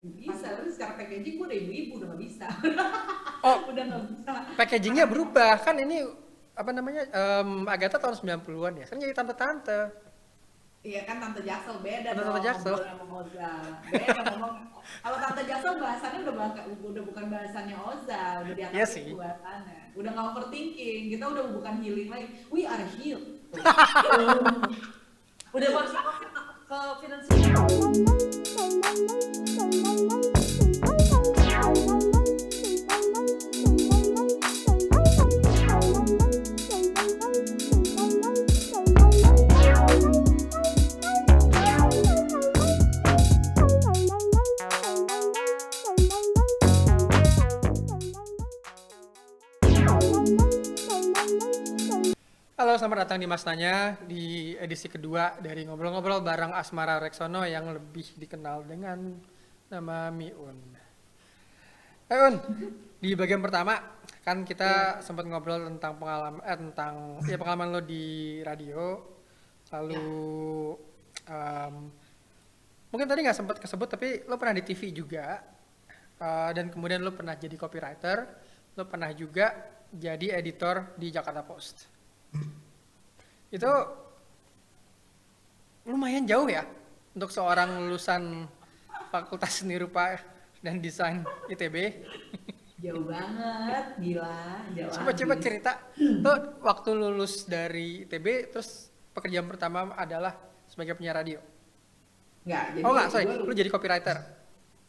Bisa, tapi secara packaging gue udah ibu-ibu udah nggak bisa. Oh, Udah nggak bisa packagingnya makan berubah kan ini apa namanya Agatha tahun 90-an ya kan jadi tante-tante iya kan Tante Jaksel beda tante-tante dong Jaksel. ngobrol sama Oza. Beda ngomong. Kalau Tante Jaksel bahasannya udah bukan bahasannya Oza, udah di Iya atas itu sih. bahasannya. Udah nggak overthinking, kita udah bukan healing lagi. We are healed. Tuh. Udah masuk ke finansial. Halo, selamat datang di Mas Tanya di edisi kedua dari ngobrol-ngobrol bareng Asmara Reksono yang lebih dikenal dengan nama Miun. Un, di bagian pertama kan kita Ya, sempat ngobrol tentang pengalaman lo di radio, lalu ya. em, mungkin tadi nggak sempat kesebut tapi lo pernah di TV juga, dan kemudian lo pernah jadi copywriter, lo pernah juga jadi editor di Jakarta Post. Itu lumayan jauh ya untuk seorang lulusan Fakultas Seni Rupa dan Desain ITB. Jauh banget, gila, jauh Coba-coba abis. cerita, lo waktu lulus dari ITB terus pekerjaan pertama adalah sebagai penyiar radio. Nggak, Oh jadi nggak, sorry, gue lo jadi copywriter.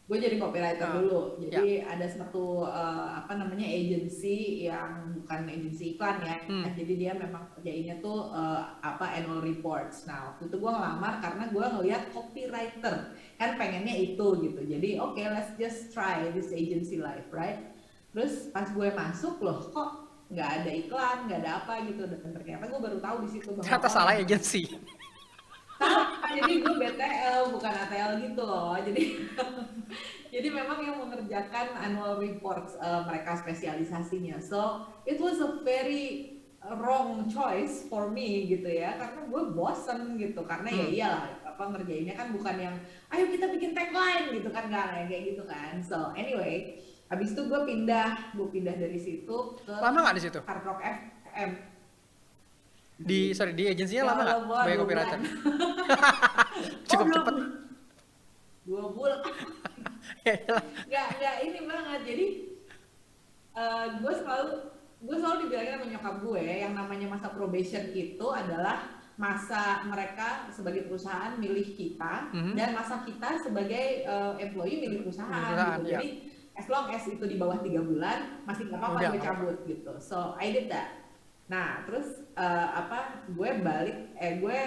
gue jadi copywriter Ah, dulu. ya, Jadi ada satu apa namanya agency yang bukan agency iklan ya. hmm, Jadi dia memang kerjainnya tuh apa annual reports. Nah waktu itu gue ngelamar karena gue ngeliat copywriter kan pengennya itu gitu. Jadi oke, let's just try this agency life, right? Terus pas gue masuk loh kok nggak ada iklan, nggak ada apa gitu. Dan ternyata gue baru tahu di situ bahwa ternyata oh salah yang agensi. salah, jadi gue BTL bukan ATL gitu loh. Jadi jadi memang yang mengerjakan annual reports mereka spesialisasinya. So it was a very wrong choice for me gitu ya, karena gue bosen gitu. Karena ya Hmm. iyalah apa ngerjainnya kan bukan yang ayo kita bikin tagline gitu kan, nggak kayak gitu kan. So anyway, habis itu gue pindah dari situ ke Lama nggak di situ? Hard Rock FM Di sorry di agensinya yang lama nggak lama sebagai 2 bulan. copywriter? Oh Cukup belum, cepet. 2 bulan. Ya iyalah. Nggak ini banget. Jadi eh, gue selalu gue selalu dibilangin sama nyokap gue yang namanya masa probation itu adalah masa mereka sebagai perusahaan milih kita Mhm. dan masa kita sebagai employee milih Di perusahaan gitu. perusahaan ya. Jadi as long as itu di bawah 3 bulan masih nggak apa-apa Udah gue nggak apa-apa. cabut gitu. So I did that. Nah terus apa gue balik gue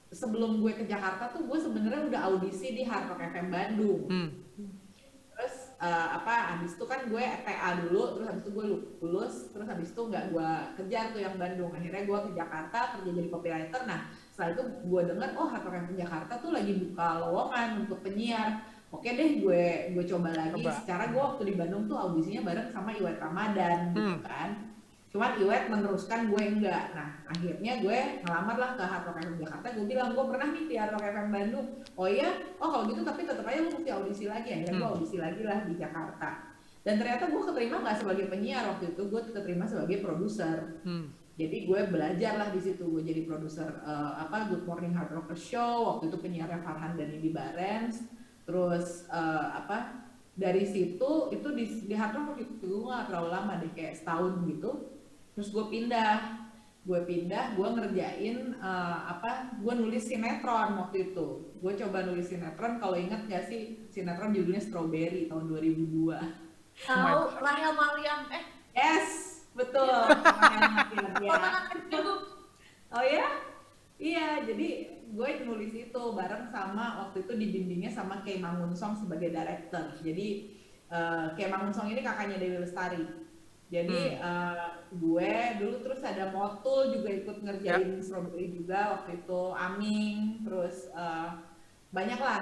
sebelum gue ke Jakarta tuh gue sebenarnya udah audisi di Hard Rock FM Bandung. Hmm. Terus apa habis itu kan gue TA dulu, terus habis itu gue lulus, terus habis itu nggak gue kejar tuh yang Bandung. Akhirnya gue ke Jakarta kerja jadi copywriter. Nah setelah itu gue dengar oh Hard Rock FM Jakarta tuh lagi buka lowongan untuk penyiar. Oke deh, gue coba lagi. Coba. Secara gue waktu di Bandung tuh audisinya bareng sama Iwet Ramadan gitu Hmm. kan. Cuman Iwet meneruskan, gue enggak. Nah akhirnya gue ngelamar lah ke Hard Rock FM Jakarta. Gue bilang gue pernah nih di Hard Rock FM Bandung. Oh iya, oh kalau gitu tapi tetap aja lu mesti audisi lagi. Akhirnya gue Hmm. audisi lagi lah di Jakarta. Dan ternyata gue keterima nggak sebagai penyiar waktu itu, gue keterima sebagai produser. Hmm. Jadi gue belajar lah di situ, gue jadi produser apa Good Morning Hard Rocker Show. Waktu itu penyiarnya Farhan dan Indi Barens. Terus apa dari situ itu di Hard Rock waktu itu gue nggak terlalu lama deh, kayak setahun gitu. Terus gue ngerjain apa gue nulis sinetron waktu itu. Gue coba nulis sinetron, kalau inget gak sih sinetron judulnya Strawberry tahun 2002. Oh my Tahu god. Rahel Mariam Yes, betul. Sama yang ya. potongan kecil tuh. Oh ya, iya, jadi gue nulis itu bareng sama waktu itu dibimbingnya sama Kay Mangunsong sebagai director. Jadi Kay Mangunsong ini kakaknya Dewi Lestari. Hmm. Jadi gue dulu terus ada Motul juga ikut Ya. ngerjain Strawberry juga waktu itu, Aming, terus banyak lah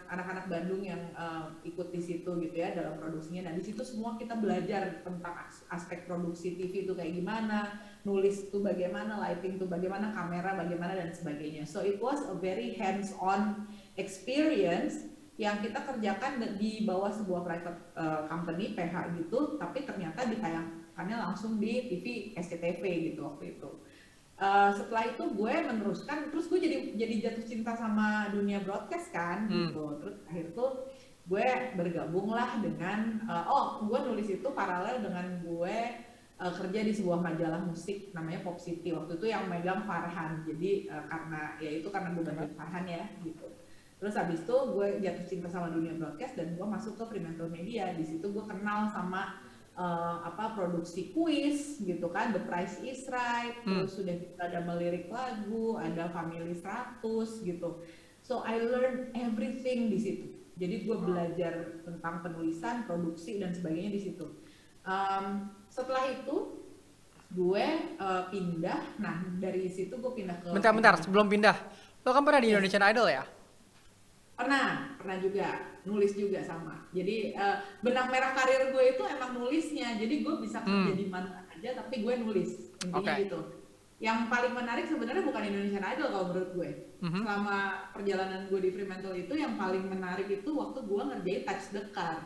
anak-anak Bandung yang ikut di situ gitu ya dalam produksinya. Nah di situ semua kita belajar tentang aspek produksi TV itu kayak gimana, nulis tuh bagaimana, lighting tuh bagaimana, kamera bagaimana dan sebagainya. So it was a very hands-on experience yang kita kerjakan di bawah sebuah private company PH gitu, tapi ternyata ditayangkannya langsung di TV SCTV gitu waktu itu. Setelah itu gue meneruskan, terus gue jadi jatuh cinta sama dunia broadcast kan gitu. Terus akhir tuh gue bergabung lah dengan gue nulis itu paralel dengan gue kerja di sebuah majalah musik namanya Pop City waktu itu yang megang Farhan. Jadi karena gue bantuin Farhan ya gitu. Terus habis itu gue jatuh cinta sama dunia broadcast dan gue masuk ke Fremantle Media. Di situ gue kenal sama produksi kuis gitu kan, The Price is Right, terus sudah ada melirik lagu, ada Family 100 gitu. So I learned everything di situ. Jadi gue belajar tentang penulisan, produksi dan sebagainya di situ. Setelah itu gue pindah. Nah dari situ gue pindah ke. Bentar, sebelum pindah, lo kan pernah di Indonesian Idol ya? Pernah juga, nulis juga sama. Jadi benang merah karir gue itu emang nulisnya. Jadi gue bisa kerja di mana aja, tapi gue nulis intinya gitu. Yang paling menarik sebenarnya bukan Indonesian Idol kalau menurut gue. Selama perjalanan gue di Fremantle itu yang paling menarik itu waktu gue ngerjain Touch the Car.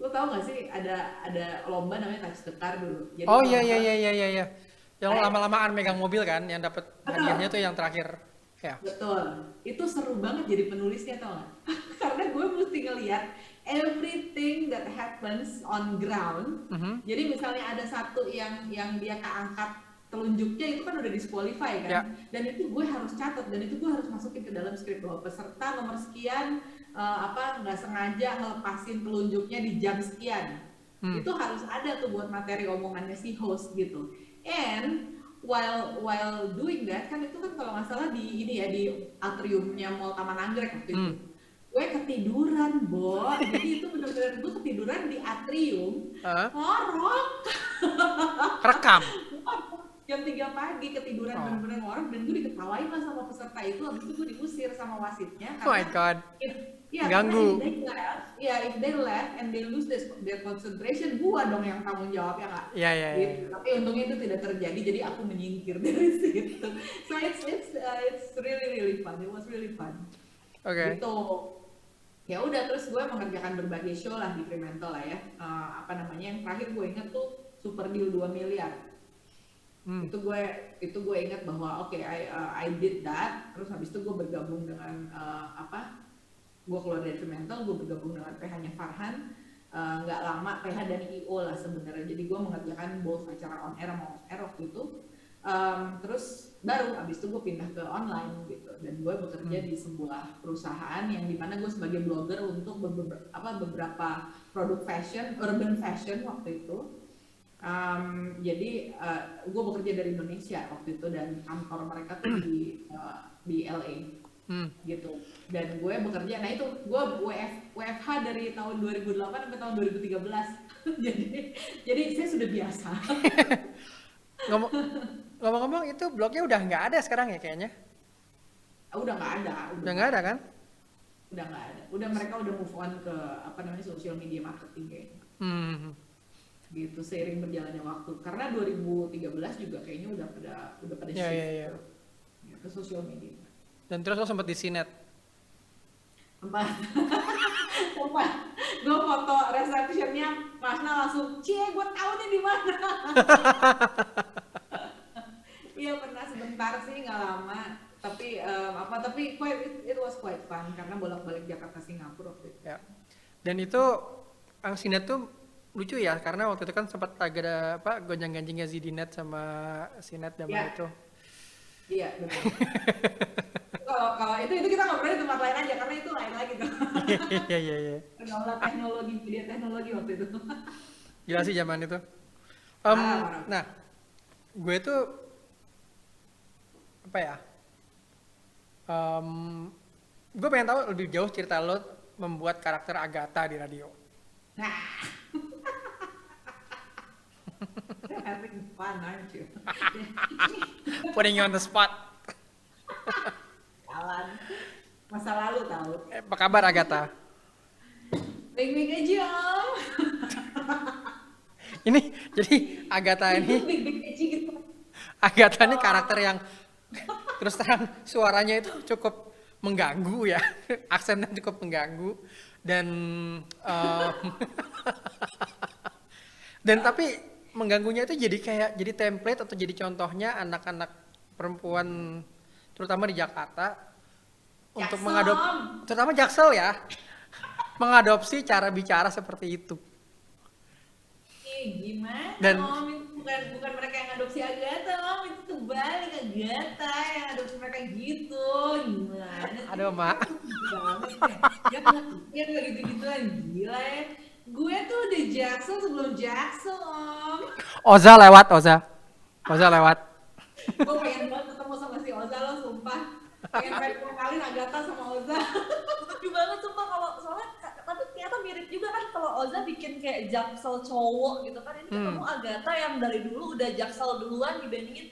Lo tau gak sih ada lomba namanya Touch the Car dulu. Jadi iya. Yang lama-lamaan megang mobil kan, yang dapat hadiahnya tuh yang terakhir. Ya. Betul, itu seru banget jadi penulisnya tau gak? Karena gue mesti ngeliat everything that happens on ground. Jadi misalnya ada satu yang dia keangkat telunjuknya itu kan udah disqualify kan, dan itu gue harus catat dan itu gue harus masukin ke dalam skrip bahwa peserta nomor sekian nggak sengaja ngelepasin telunjuknya di jam sekian. Itu harus ada tuh buat materi omongannya si host gitu. And while doing that kan itu kan kalau nggak salah di atriumnya Mall Taman Anggrek waktu itu. Gue ketiduran, jadi itu benar-benar gue ketiduran di atrium, ngorok. Rekam. Jam 3 pagi ketiduran benar-benar ngorok dan gue diketawain lah sama peserta itu, habis itu gue diusir sama wasitnya. Oh my god. Ganggu. If they left and they lose their concentration, gua dong yang tanggung jawab ya kak. Iya. Gitu. Tapi untungnya itu tidak terjadi, jadi aku menyingkir dari situ. So it's really fun. It was really fun. Oke. Gitu. Ya udah, terus gue mengerjakan berbagai show lah di Fremantle lah ya. Yang terakhir gue inget tuh Super Deal 2 miliar. Itu gue ingat bahwa I did that. Terus habis itu gue bergabung dengan gue keluar dari Fremantle, gue bergabung dengan PH-nya Farhan. Nggak lama PH dan IO lah sebenarnya. Jadi gue mengerjakan both acara on air sama off air waktu itu. Terus baru abis itu gue pindah ke online gitu, dan gue bekerja di sebuah perusahaan yang dimana gue sebagai blogger untuk beberapa produk fashion, urban fashion waktu itu. Jadi gue bekerja dari Indonesia waktu itu dan kantor mereka tuh di LA. Gitu. Dan gue bekerja, nah itu gue WFH dari tahun 2008 sampai tahun 2013. jadi saya sudah biasa. Ngomong-ngomong itu blognya udah nggak ada sekarang ya kayaknya? Udah nggak ada. Udah nggak ada kan? Udah nggak ada. Mereka udah move on ke social media marketing kayaknya. Gitu seiring berjalannya waktu. Karena 2013 juga kayaknya udah pada shift ke social media. Dan terus lo sempat di Sinet. Sumpah, gue foto receptionnya Masna langsung, gue tahu nih di mana. Iya pernah sebentar sih, nggak lama. Tapi it was quite fun karena bolak-balik Jakarta Singapura waktu itu. Ya. Dan itu Sinet tuh lucu ya, karena waktu itu kan sempat agak ada gonjang-ganjingnya Zidinet sama Sinet zaman itu. Iya benar. Kalau itu kita ngobrolnya di tempat lain aja karena itu lain lagi tuh. Iya. Teknologi, media teknologi waktu itu. Gila sih zaman itu. Nah, gue tuh gue pengen tahu lebih jauh cerita lo membuat karakter Agatha di radio. Nah, having fun, aren't you? Putting you on the spot. Jalan. Masa lalu tahu. Apa kabar Agatha? Baik-baik aja om. Ini jadi Agatha ini. Baik-baik aja gitu. Agatha ini karakter yang terus terang suaranya itu cukup mengganggu ya, aksennya cukup mengganggu dan em, dan tapi mengganggunya itu jadi kayak jadi template atau jadi contohnya anak-anak perempuan terutama di Jakarta untuk Jackson. terutama Jaksel ya, mengadopsi cara bicara seperti itu. Gimana Dan Om? Itu bukan mereka yang adopsi Agatha Om, itu terbalik Agatha yang adopsi mereka gitu. Gimana sih? aduh mak, Banget ya. Ya nggak gitu-gituan gila ya. Gue tuh udah Jackson sebelum Jackson Om. Oza lewat. Gue pengen banget ketemu sama si Oza lo sumpah. Pengen kenalin Agatha sama Oza. Lucu banget sumpah kalau soalnya tapi ternyata mirip juga kan kalau Oza bikin kayak Jaksel cowok gitu kan, ini ketemu Agatha yang dari dulu udah Jaksel duluan dibandingin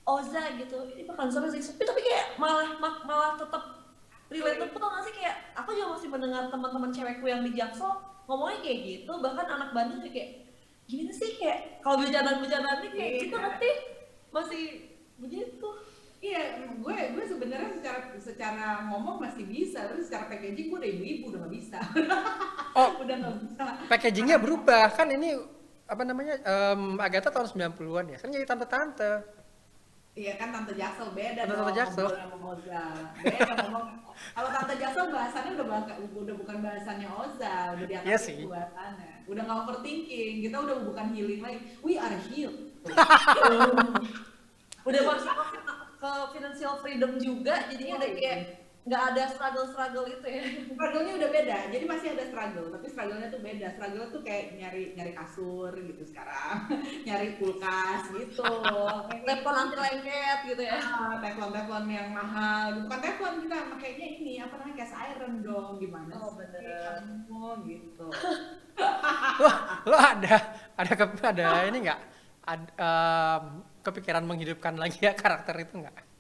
Oza gitu, ini bakal seru sih. Tapi kayak malah tetap relatable nggak sih, kayak aku juga masih mendengar teman-teman cewekku yang di Jaksel ngomongnya kayak gitu, bahkan anak Bandung kayak gimana sih, kayak kalau bercandaan-bercandaannya kayak gitu nggak sih, masih begitu. Iya, gue sebenarnya secara ngomong masih bisa, tapi secara packaging gue udah ibu-ibu udah nggak bisa. Oh, Udah nggak bisa. packagingnya berubah kan ini apa namanya Agatha tahun 90-an ya kan jadi tante-tante. Iya kan Tante Jaksel beda Tante dong Jaksel. ngobrol sama Oza. Beda ngomong. Kalau Tante Jaksel bahasannya udah bukan bahasannya Oza, udah di Iya atas sih. itu bahasannya. Udah nggak overthinking, kita udah bukan healing lagi. We are healed. Udah masuk ke financial freedom juga, jadinya udah kayak nggak ada struggle itu ya. Struggle-nya udah beda, jadi masih ada struggle, tapi struggle-nya tuh beda. Struggle tuh kayak nyari kasur gitu sekarang, nyari kulkas gitu. Telepon anti lengket gitu ya. Teflon yang mahal, bukan teflon, kita makanya ini apa namanya cast iron dong, gimana Oh, sih bener. kamu gitu. Lo ada ini nggak kepikiran menghidupkan lagi ya karakter itu nggak?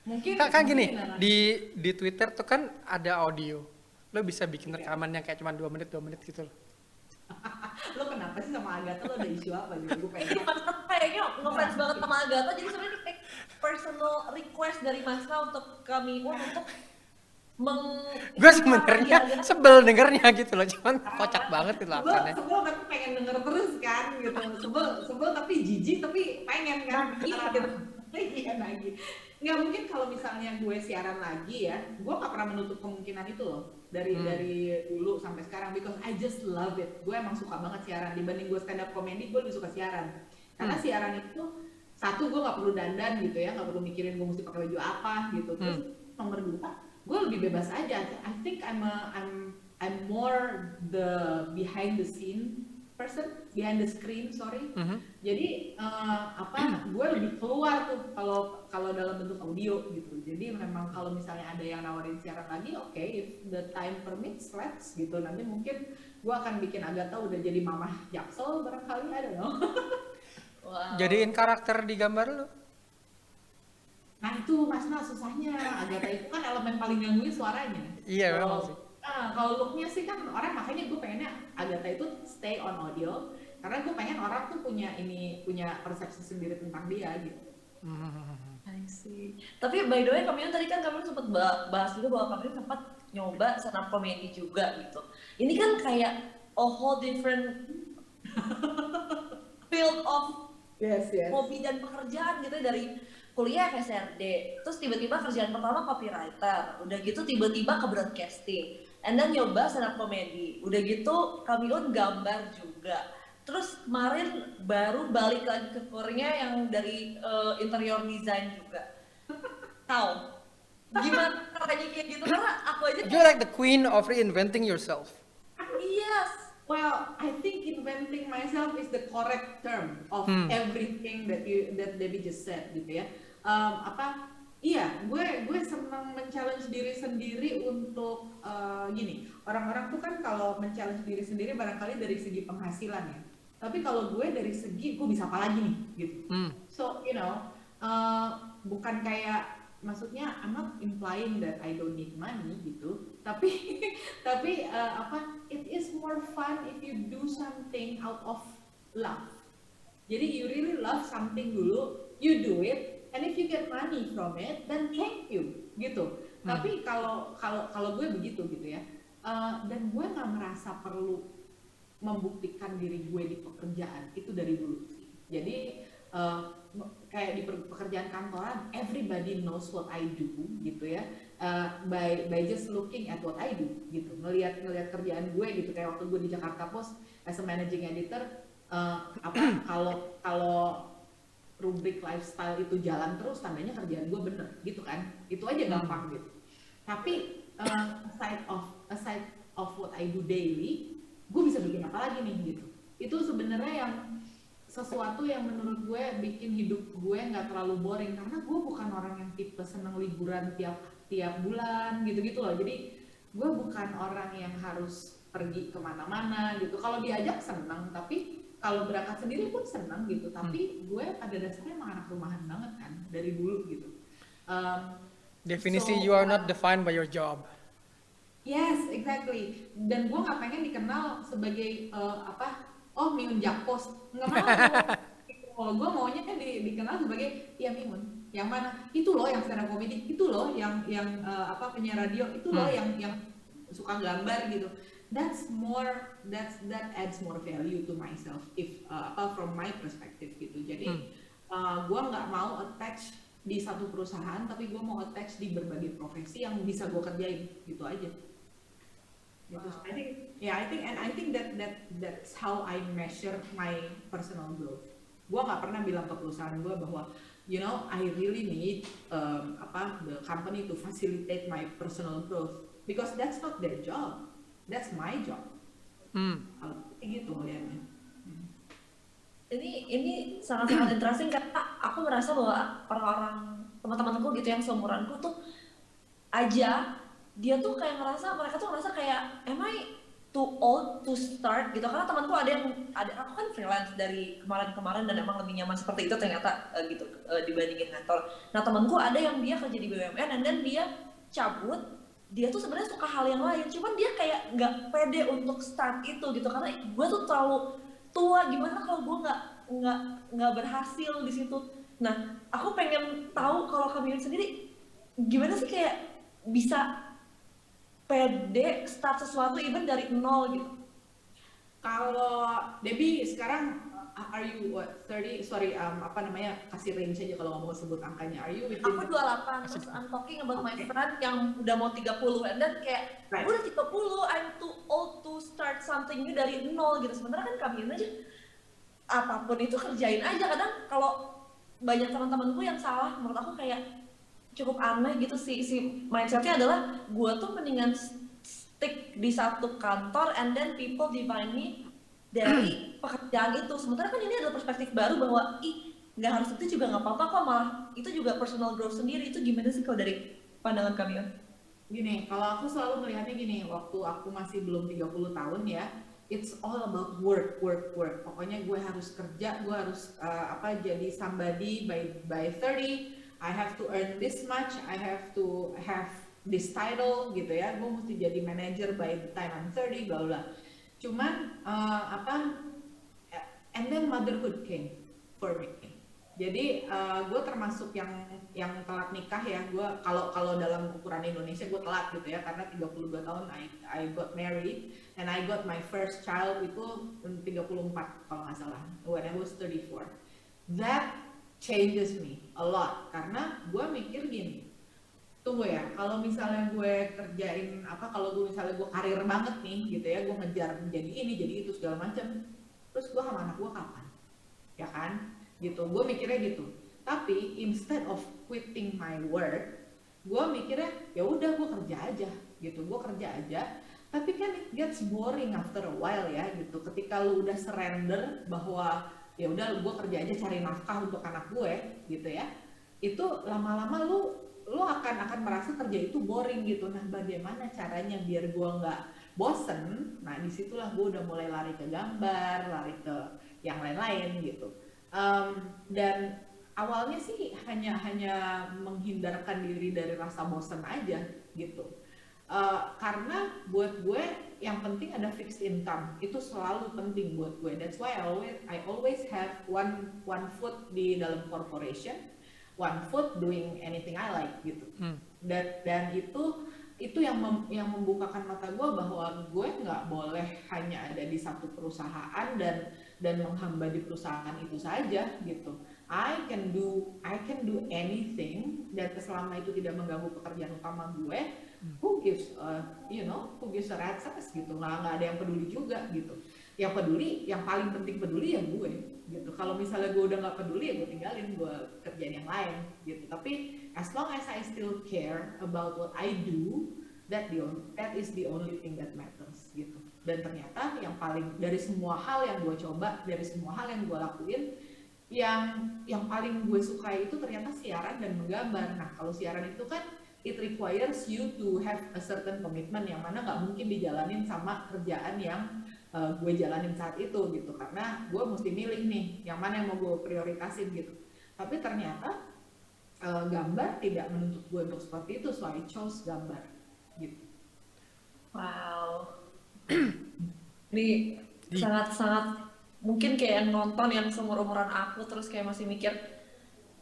Mungkin Kan gini mungkin, di Twitter tuh kan ada audio, lo bisa bikin rekaman yang kayak cuma 2 menit gitu loh. lo kenapa sih sama Agatha, lo ada isu apa gitu? Gue pengen. Kayaknya ngefans banget sama Agatha, jadi sebenarnya ini kayak personal request dari Masna untuk kami untuk Gue sebenarnya sebel dengernya gitu loh, cuman kocak banget itu aksennya. Sebel tapi pengen denger terus kan gitu. Sebel tapi jijik tapi pengen kan. Iya lagi. Nggak mungkin kalau misalnya gue siaran lagi ya, gue nggak pernah menutup kemungkinan itu loh dari dulu sampai sekarang, because I just love it. Gue emang suka banget siaran, dibanding gue stand up comedy gue lebih suka siaran karena siaran itu satu, gue nggak perlu dandan gitu ya, nggak perlu mikirin gue mesti pakai baju apa gitu. Terus nomor dua, gue lebih bebas aja. I think I'm more the behind the scene person, behind the screen, sorry. Jadi gue lebih keluar tuh kalau dalam bentuk audio gitu. Jadi memang kalau misalnya ada yang nawarin siaran lagi, oke, if the time permits, let's gitu. Nanti mungkin gue akan bikin Agatha udah jadi mamah Jaksel barangkali, I don't know. wow. Jadiin karakter di gambar lo. Nah itu Mas Nal susahnya, Agatha itu kan elemen paling gangguin suaranya. Iya memang sih. Kalau looknya sih kan orang, makanya gue pengennya Agatha itu stay on audio, karena gue pengen orang tuh punya persepsi sendiri tentang dia gitu. I see. Tapi by the way, kami tadi kan kami sempat bahas juga bahwa kami sempat nyoba stand up comedy juga gitu. Ini kan kayak a whole different field of Yes. hobi dan pekerjaan gitu ya, dari kuliah SRD, terus tiba-tiba kerjaan pertama copywriter, udah gitu tiba-tiba ke broadcasting, and then nyoba stand up comedy, udah gitu kami gambar juga, terus kemarin baru balik lagi ke core-nya yang dari interior design juga. Tahu gimana caranya kayak gitu, karena aku aja You're like the queen of reinventing yourself. yes. Well, I think inventing myself is the correct term of everything that Debbie just said gitu ya. Iya, gue senang men-challenge diri sendiri untuk gini. Orang-orang tuh kan kalau men-challenge diri sendiri barangkali dari segi penghasilan ya. Tapi kalau gue dari segi gue bisa apa lagi nih gitu. So, bukan kayak, maksudnya I'm not implying that I don't need money gitu, tapi it is more fun if you do something out of love. Jadi you really love something dulu, you do it, and if you get money from it, then thank you gitu. Tapi kalau kalau kalau gue begitu gitu ya. Dan gue nggak merasa perlu membuktikan diri gue di pekerjaan itu dari dulu sih. Jadi kayak di pekerjaan kantoran, everybody knows what I do gitu ya. By just looking at what I do gitu, ngelihat kerjaan gue gitu, kayak waktu gue di Jakarta Post as a managing editor, kalau rubrik lifestyle itu jalan terus, tandanya kerjaan gue bener gitu kan, itu aja gampang gitu. Tapi aside of what I do daily, gue bisa bikin apa lagi nih gitu. Itu sebenarnya yang sesuatu yang menurut gue bikin hidup gue nggak terlalu boring, karena gue bukan orang yang tipe seneng liburan tiap bulan gitu loh. Jadi gue bukan orang yang harus pergi kemana-mana gitu. Kalau diajak seneng, tapi kalau berangkat sendiri pun seneng gitu. Tapi gue pada dasarnya emang anak rumahan banget kan dari dulu gitu. Definisi you are not defined by your job. Yes, exactly. Dan gue nggak pengen dikenal sebagai Miun Jakpos. Nggak mau. Gue maunya kan dikenal sebagai Miun. Yang mana? Itu loh yang stand up comedy. Itu loh yang penyiar radio. Itu loh yang suka gambar gitu. That adds more value to myself from my perspective gitu. Jadi gue nggak mau attach di satu perusahaan, tapi gue mau attach di berbagai profesi yang bisa gue kerjain gitu aja. Gitu. I think that's how I measure my personal growth. Gue nggak pernah bilang ke perusahaan gue bahwa I really need the company to facilitate my personal growth, because that's not their job, that's my job. Gitu ngeliatnya. Ini sangat-sangat interesting karena aku merasa bahwa orang-orang teman-temanku gitu yang seumuranku tuh aja, dia tuh kayak mereka tuh ngerasa kayak am I too old to start gitu, karena temanku ada aku kan freelance dari kemarin dan emang lebih nyaman seperti itu ternyata gitu dibandingin kantor. Nah temanku ada yang dia kerja di BUMN dan dia cabut, dia tuh sebenarnya suka hal yang lain, cuman dia kayak nggak pede untuk start itu gitu, karena gue tuh terlalu tua, gimana kalau gue nggak berhasil di situ. Nah aku pengen tahu kalau kalian sendiri gimana sih kayak bisa pede start sesuatu even dari nol gitu. Kalau Debbie sekarang are you what 30? Sorry, kasih range aja kalau nggak mau sebut angkanya. Are you within? Aku 28, terus I'm talking about my friend yang udah mau 30 dan kayak gue udah 30, I'm too old to start something new dari nol gitu. Sebenarnya kan kalian aja apapun itu kerjain aja. Kadang kalau banyak teman-temanku yang salah, menurut aku kayak cukup aneh gitu si mindsetnya adalah gue tuh mendingan stick di satu kantor and then people define me dari pekerjaan itu. Sementara kan ini adalah perspektif baru bahwa nggak harus itu juga nggak apa-apa kok, malah itu juga personal growth sendiri. Itu gimana sih kalau dari pandangan kalian? Gini, kalau aku selalu melihatnya gini, waktu aku masih belum 30 tahun ya, it's all about work. Pokoknya gue harus kerja, gue harus jadi somebody by 30. I have to earn this much, I have to have this title gitu ya, gue mesti jadi manager by the time I'm 30, bla bla. Cuman and then motherhood came for me. Jadi gue termasuk yang telat nikah ya. Gue kalau dalam ukuran Indonesia gue telat gitu ya, karena 32 tahun I got married and I got my first child itu 34 kalau nggak salah, when I was 34. That changes me a lot, karena gue mikir gini, tunggu ya, kalau misalnya gue kerjain kalau gue misalnya gue karir banget nih gitu ya, gue ngejar jadi ini jadi itu segala macam, terus gue sama anak gue kapan, ya kan, gitu. Gue mikirnya gitu. Tapi instead of quitting my work, gue mikirnya ya udah gue kerja aja gitu, gue kerja aja. Tapi kan it gets boring after a while ya gitu. Ketika lu udah surrender bahwa ya udah gue kerja aja cari nafkah untuk anak gue gitu ya, itu lama-lama lu akan merasa kerja itu boring gitu. Nah bagaimana caranya biar gue nggak bosen? Nah disitulah gue udah mulai lari ke gambar, lari ke yang lain-lain gitu. Dan awalnya sih hanya menghindarkan diri dari rasa bosen aja gitu. Karena buat gue yang penting ada fixed income, itu selalu penting buat gue. That's why I always have one foot di dalam corporation, one foot doing anything I like gitu. Dan itu yang membukakan mata gue bahwa gue nggak boleh hanya ada di satu perusahaan dan menghamba di perusahaan itu saja gitu. I can do anything dan selama itu tidak mengganggu pekerjaan utama gue, who gives a rat's ass gitu, nggak ada yang peduli juga gitu. Yang paling penting peduli ya gue gitu. Kalau misalnya gue udah nggak peduli ya gue tinggalin, gue kerjaan yang lain gitu. Tapi as long as I still care about what I do, that is the only thing that matters gitu. Dan ternyata yang paling dari semua hal yang gue coba, dari semua hal yang gue lakuin, yang paling gue sukai itu ternyata siaran dan menggambar. Nah kalau siaran itu kan it requires you to have a certain commitment yang mana nggak mungkin dijalanin sama kerjaan yang gue jalanin saat itu gitu, karena gue mesti milih nih yang mana yang mau gue prioritasin gitu. Tapi ternyata gambar tidak menuntut gue untuk seperti itu, so I chose gambar gitu. Wow. Ini sangat-sangat mungkin kayak nonton yang seumur-umuran aku terus kayak masih mikir,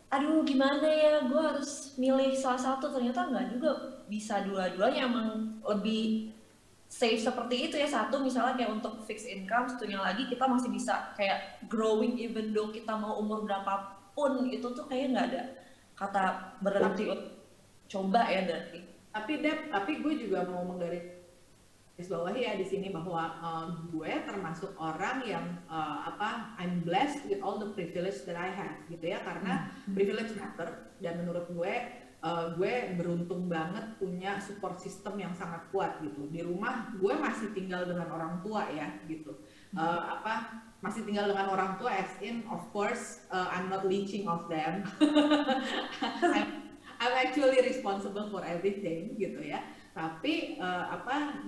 aduh gimana ya, gue harus milih salah satu. Ternyata nggak juga, bisa dua-duanya, emang lebih safe seperti itu ya. Satu misalnya kayak untuk fixed income, satunya lagi kita masih bisa kayak growing even though kita mau umur berapapun, itu tuh kayak nggak ada kata berhenti untuk coba ya berarti. Tapi gue juga mau menggarisbawahi ya di sini bahwa gue termasuk orang yang I'm blessed with all the privilege that I have gitu ya, karena privilege matter, dan menurut gue beruntung banget punya support system yang sangat kuat gitu. Di rumah gue masih tinggal dengan orang tua ya gitu. Masih tinggal dengan orang tua as in of course I'm not leeching off them. I'm actually responsible for everything gitu ya. Tapi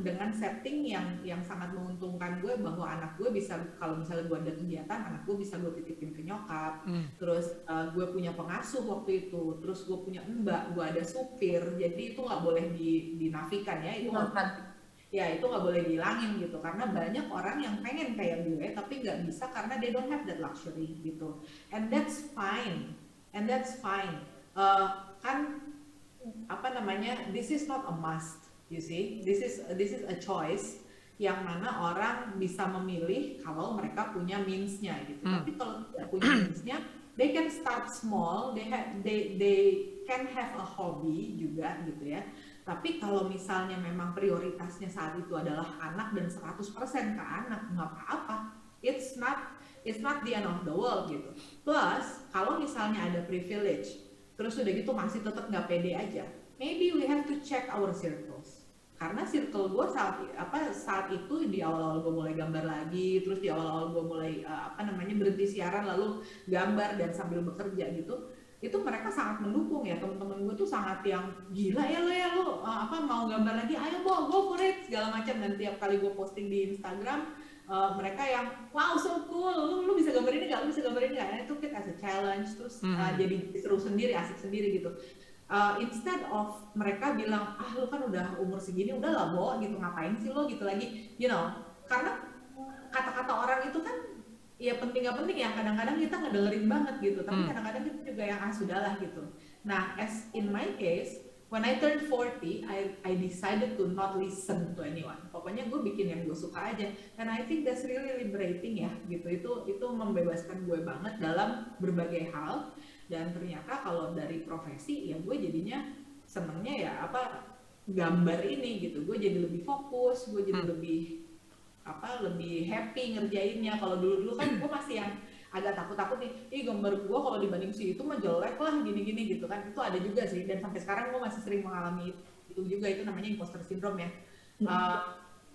dengan setting yang sangat menguntungkan gue, bahwa anak gue bisa, kalau misalnya gue ada kegiatan, anak gue bisa gue titipin ke nyokap. Terus gue punya pengasuh waktu itu, terus gue punya mbak, gue ada supir, jadi itu nggak boleh dinafikan ya, itu nggak boleh dihilangin gitu, karena banyak orang yang pengen kayak gue tapi nggak bisa karena they don't have that luxury gitu, and that's fine. Kan this is not a must, you see, this is a choice yang mana orang bisa memilih kalau mereka punya means-nya gitu. Tapi kalau tidak punya means-nya, they can start small, they can have a hobby juga gitu ya. Tapi kalau misalnya memang prioritasnya saat itu adalah anak dan 100% ke anak, nggak apa-apa, it's not the end of the world gitu. Plus kalau misalnya ada privilege terus udah gitu masih tetap nggak pede aja, maybe we have to check our circles. Karena circle gue saat itu di awal-awal gue mulai gambar lagi, terus di awal-awal gue mulai berhenti siaran lalu gambar dan sambil bekerja gitu, itu mereka sangat mendukung ya. Teman-teman gue tuh sangat yang gila ya lo mau gambar lagi, ayo go for it segala macam. Dan tiap kali gue posting di Instagram, mereka yang wow so cool, lu bisa gambar ini nggak, lu bisa gambar ini nggak, itu kita as a challenge, terus jadi seru sendiri, asik sendiri gitu. Instead of mereka bilang lu kan udah umur segini, udah lah Bo gitu, ngapain sih lo gitu lagi, karena kata-kata orang itu kan ya penting nggak penting ya, kadang-kadang kita ngedengerin banget gitu, tapi kadang-kadang kita juga yang sudahlah gitu. Nah as in my case, when I turned 40, I decided to not listen to anyone. Pokoknya gue bikin yang gue suka aja. And I think that's really liberating ya, gitu. Itu membebaskan gue banget dalam berbagai hal. Dan ternyata kalau dari profesi, ya gue jadinya senengnya ya gambar ini gitu. Gue jadi lebih fokus, gue jadi lebih happy ngerjainnya. Kalau dulu kan gue masih yang agak takut nih, gambar gue kalau dibanding si itu mah jelek lah, gini-gini gitu kan. Itu ada juga sih, dan sampai sekarang gue masih sering mengalami itu juga, itu namanya imposter syndrome ya.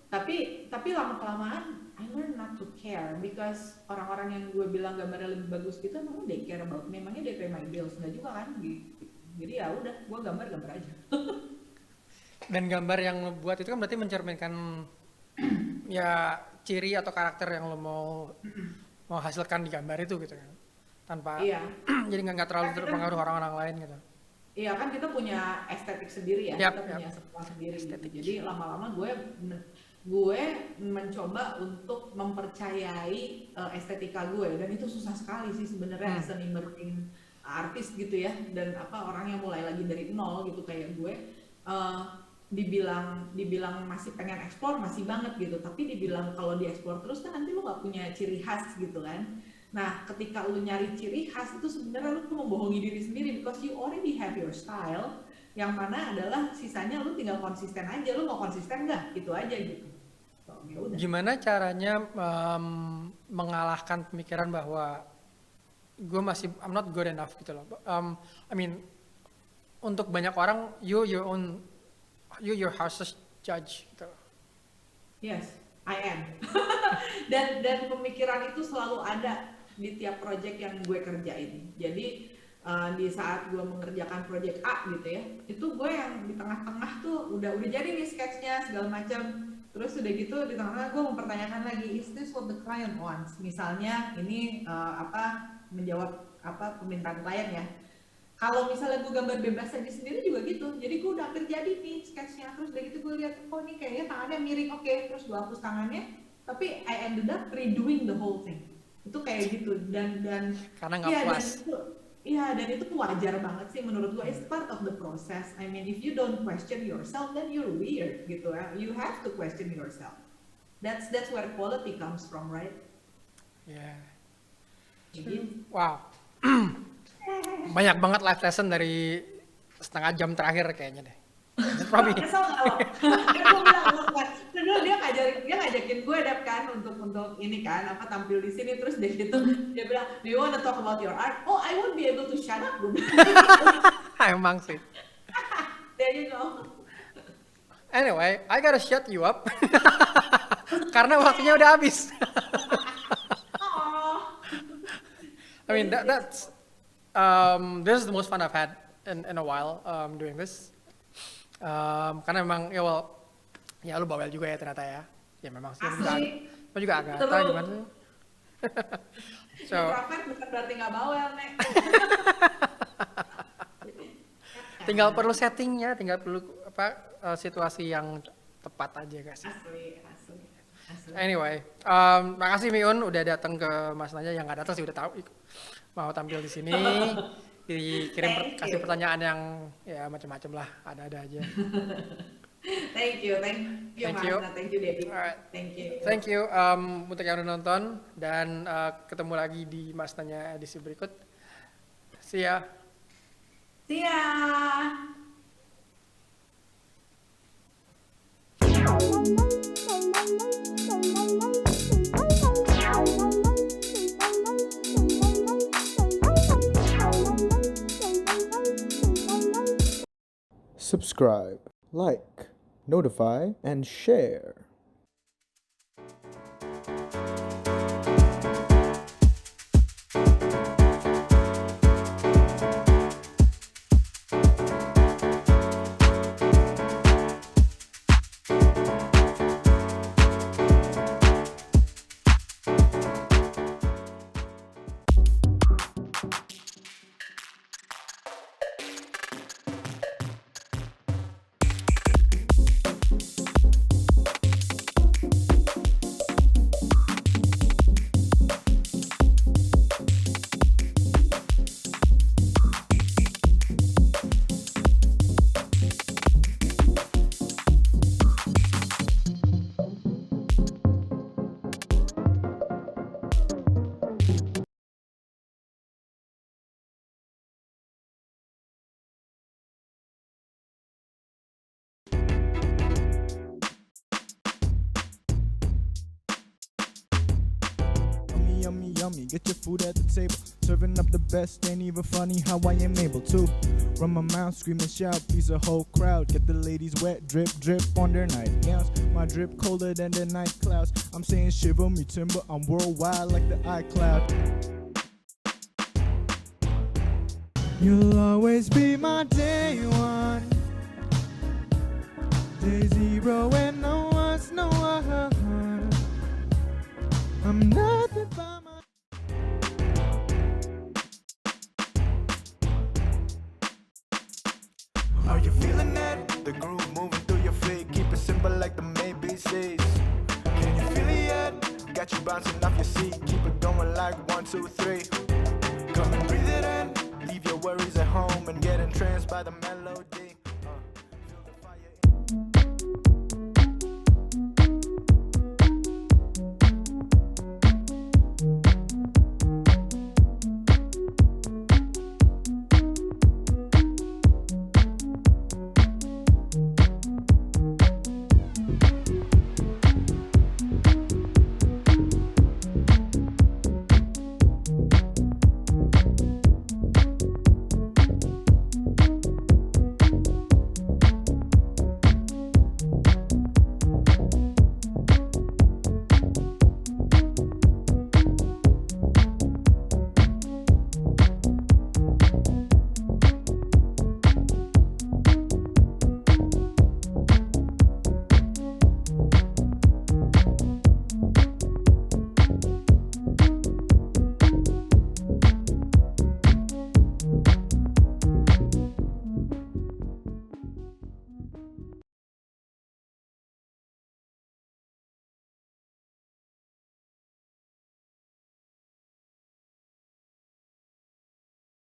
Tapi lama-kelamaan I learn not to care, because orang-orang yang gue bilang gambarnya lebih bagus gitu, emang they care about me, emangnya they pay my bills, enggak juga kan gitu. Jadi ya udah, gue gambar aja. Dan gambar yang lo buat itu kan berarti mencerminkan ya ciri atau karakter yang lo mau hasilkan di gambar itu gitu kan, tanpa jadi nggak terlalu terpengaruh orang-orang lain gitu. Iya kan, kita punya estetik sendiri ya, kita punya sekolah sendiri gitu. Jadi lama-lama gue mencoba untuk mempercayai estetika gue, dan itu susah sekali sih sebenarnya as an emerging artis gitu ya, dan orang yang mulai lagi dari nol gitu kayak gue, dibilang masih pengen eksplor masih banget gitu, tapi dibilang kalau dieksplor terus kan nanti lu nggak punya ciri khas gitu kan. Nah ketika lu nyari ciri khas itu sebenarnya lu tuh membohongi diri sendiri, because you already have your style, yang mana adalah sisanya lu tinggal konsisten aja. Lu mau konsisten nggak, itu aja gitu. So, ya udah. Gimana caranya mengalahkan pemikiran bahwa gue masih I'm not good enough gitu loh. I mean, untuk banyak orang you your harshest judge gitu. Yes, I am. dan pemikiran itu selalu ada di tiap project yang gue kerjain. Jadi di saat gue mengerjakan project A gitu ya, itu gue yang di tengah-tengah tuh udah jadi nih sketchnya segala macam. Terus udah gitu di tengah-tengah gue mempertanyakan lagi, is this what the client wants? Misalnya ini menjawab permintaan klien ya. Kalau misalnya gue gambar bebas aja sendiri juga gitu, jadi gue udah hampir jadi nih sketchnya, terus udah gitu gue lihat, oh ini kayaknya tangannya miring, oke, terus gue hapus tangannya, tapi I ended up redoing the whole thing. Itu kayak gitu, dan karena nggak puas. Dan itu wajar banget sih menurut gue, it's part of the process. I mean, if you don't question yourself, then you're weird gitu ya. You have to question yourself. That's where quality comes from, right? Yeah. Jadi, Wow. Banyak banget life lesson dari setengah jam terakhir kayaknya deh. Probably. Kesel nggak lo? Gue bilang dulu dia ngajakin gue kan untuk ini kan tampil di sini, terus dia gitu dia bilang, do you wanna talk about your art? Oh, I won't be able to shut up. Gue bilang. Emang sih. There you go. Anyway, I gotta shut you up. Karena waktunya udah habis. I mean that's this is the most fun I've had in a while doing this. Karena memang ya lu bawel juga ya ternyata ya. Ya memang sih. Lu juga agak gimana sih? So, introvert bukan berarti nggak bawel, Nek. tinggal perlu settingnya, tinggal perlu situasi yang tepat aja guys. Asli. Anyway, makasih Miun udah datang ke Mas Nanya, yang nggak datang sih udah tahu mau tampil di sini, dikirim kasih pertanyaan yang ya macam-macam lah, ada aja. Thank you Mas, thank you Debbie. Alright. Thank you. Untuk yang udah nonton, dan ketemu lagi di Mas Nanya edisi berikut. See ya. Subscribe, like, notify, and share. Yummy, yummy, get your food at the table. Serving up the best, ain't even funny how I am able to run my mouth, scream and shout, please a whole crowd. Get the ladies wet, drip, drip on their nightgowns. My drip colder than the night clouds. I'm saying shiver me timber, I'm worldwide like the iCloud. You'll always be my day one, day zero, and no one's no one. I'm nothing by my. Are you feeling that? The groove moving through your feet. Keep it simple like the ABCs. Can you feel it yet? Got you bouncing off your seat. Keep it going like 1, 2, 3. Come and breathe it in. Leave your worries at home and get entranced by the melody.